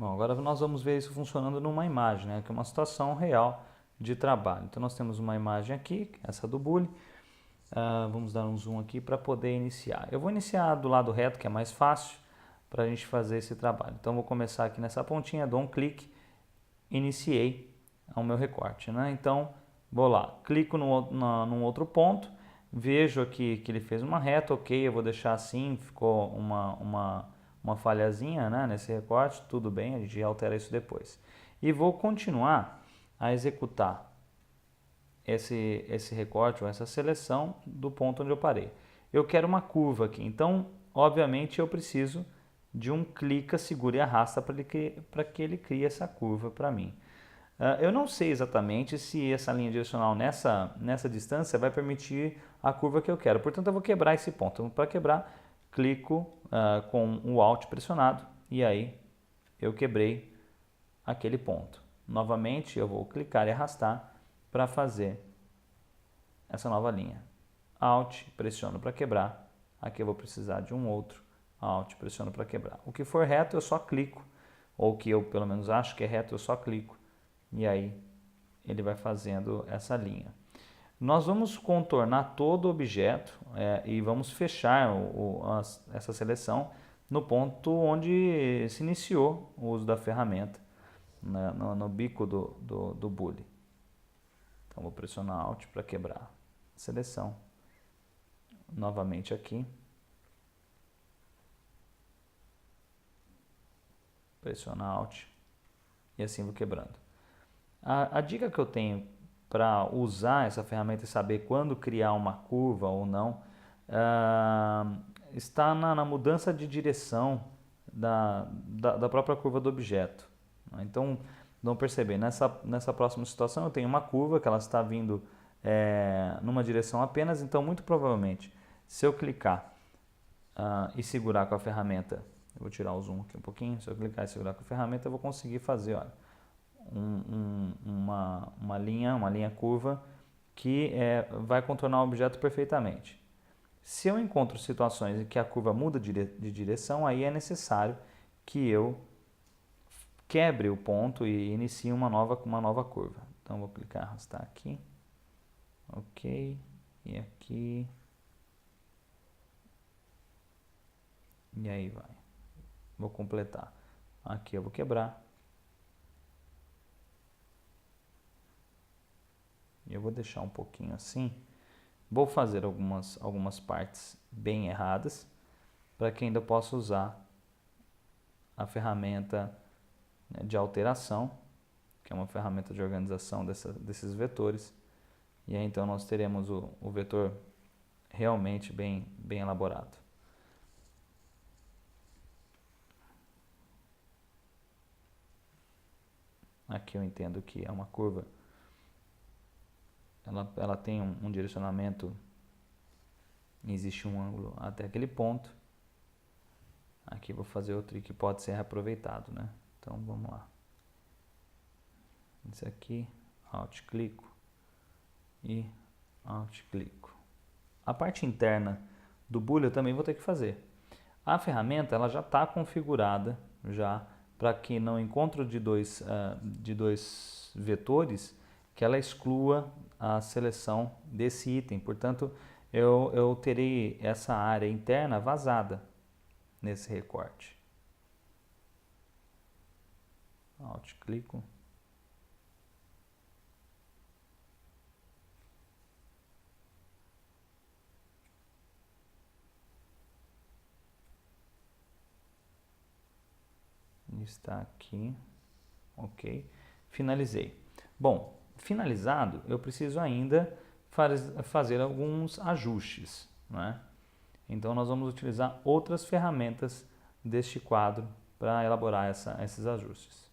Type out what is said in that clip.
Bom, agora nós vamos ver isso funcionando numa imagem, né, que é uma situação real de trabalho. Então nós temos uma imagem aqui, essa do Bully. Vamos dar um zoom aqui para poder iniciar. Eu vou iniciar do lado reto, que é mais fácil para a gente fazer esse trabalho. Então vou começar aqui nessa pontinha, dou um clique, iniciei o meu recorte, né? Então vou lá, clico num outro ponto, vejo aqui que ele fez uma reta, ok, eu vou deixar assim, ficou uma falhazinha, né, nesse recorte, tudo bem, a gente altera isso depois. E vou continuar a executar esse recorte ou essa seleção do ponto onde eu parei. Eu quero uma curva aqui, então obviamente eu preciso de um clica, segura e arrasta para que ele crie essa curva para mim. Eu não sei exatamente se essa linha direcional nessa distância vai permitir a curva que eu quero, portanto eu vou quebrar esse ponto. Então, para quebrar, clico com o Alt pressionado e aí eu quebrei aquele ponto. Novamente eu vou clicar e arrastar para fazer essa nova linha. Alt, pressiono para quebrar. Aqui eu vou precisar de um outro. Alt, pressiono para quebrar. O que for reto eu só clico, ou o que eu pelo menos acho que é reto eu só clico. E aí ele vai fazendo essa linha. Nós vamos contornar todo o objeto e vamos fechar essa seleção no ponto onde se iniciou o uso da ferramenta, né, no bico do Bully. Então vou pressionar Alt para quebrar a seleção. Novamente aqui. Pressionar Alt e assim vou quebrando. A dica que eu tenho para usar essa ferramenta e saber quando criar uma curva ou não está na mudança de direção da própria curva do objeto. Então, vão perceber, nessa próxima situação eu tenho uma curva que ela está vindo numa direção apenas, então muito provavelmente se eu clicar e segurar com a ferramenta, eu vou tirar o zoom aqui um pouquinho, se eu clicar e segurar com a ferramenta eu vou conseguir fazer, olha, uma linha curva que vai contornar o objeto perfeitamente. Se eu encontro situações em que a curva muda de direção, aí é necessário que eu quebre o ponto e inicie uma nova curva. Então vou clicar, arrastar aqui, ok, e aqui, e aí vai. Vou completar. Aqui eu vou quebrar. Eu vou deixar um pouquinho assim. Vou fazer algumas partes bem erradas para que ainda possa usar a ferramenta, né, de alteração, que é uma ferramenta de organização desses vetores. E aí então nós teremos o vetor realmente bem elaborado. Aqui eu entendo que é uma curva. Ela tem um direcionamento, existe um ângulo até aquele ponto. Aqui vou fazer outro que pode ser reaproveitado, né? Então vamos lá. Esse aqui, Alt clico e Alt clico. A parte interna do Bully eu também vou ter que fazer. A ferramenta ela já está configurada já para que no encontro de dois vetores que ela exclua a seleção desse item. Portanto, eu terei essa área interna vazada nesse recorte. Alt clico. Está aqui. Ok. Finalizei. Bom, finalizado, eu preciso ainda fazer alguns ajustes, né? Então nós vamos utilizar outras ferramentas deste quadro para elaborar esses ajustes.